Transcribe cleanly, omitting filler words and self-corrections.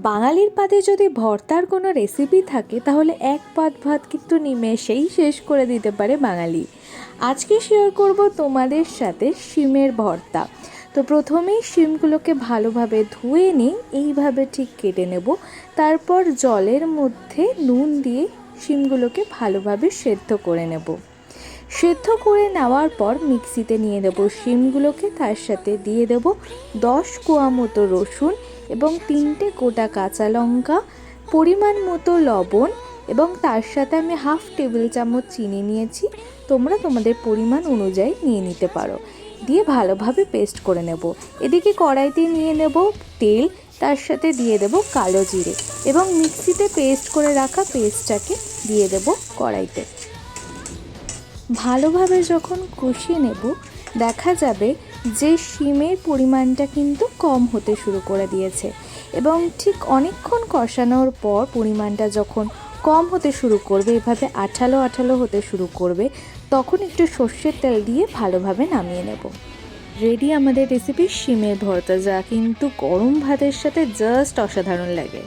বাঙালির পাতে যদি ভর্তার কোনো রেসিপি থাকে তাহলে এক পাত ভাত কিন্তু নিমেষেই শেষ করে দিতে পারে বাঙালি। আজকে শেয়ার করব তোমাদের সাথে শিমের ভর্তা। তো প্রথমেই শিমগুলোকে ভালোভাবে ধুয়ে নিই, এইভাবে ঠিক কেটে নেব। তারপর জলের মধ্যে নুন দিয়ে শিমগুলোকে ভালোভাবে সেদ্ধ করে নেব। সেদ্ধ করে নেওয়ার পর মিক্সিতে নিয়ে দেবো শিমগুলোকে, তার সাথে দিয়ে দেব 10 কোয়া মতো রসুন এবং 3টে গোটা কাঁচা লঙ্কা, পরিমাণ মতো লবণ এবং তার সাথে আমি 1/2 টেবিল চামচ চিনি নিয়েছি। তোমরা তোমাদের পরিমাণ অনুযায়ী নিয়ে নিতে পারো। দিয়ে ভালোভাবে পেস্ট করে নেব। এদিকে কড়াইতে নিয়ে নেব তেল, তার সাথে দিয়ে দেব কালো জিরে এবং মিক্সিতে পেস্ট করে রাখা পেস্টটাকে দিয়ে দেব কড়াইতে। ভালোভাবে যখন কষিয়ে নেব, দেখা যাবে যে শিমের পরিমাণটা কিন্তু কম হতে শুরু করে দিয়েছে এবং ঠিক অনেকক্ষণ কষানোর পর পরিমাণটা যখন কম হতে শুরু করবে, এভাবে আঠালো আঠালো হতে শুরু করবে, তখন একটু সর্ষের তেল দিয়ে ভালোভাবে নামিয়ে নেব। রেডি আমাদের রেসিপি শিমের ভর্তা, যা কিন্তু গরম ভাতের সাথে জাস্ট অসাধারণ লাগে।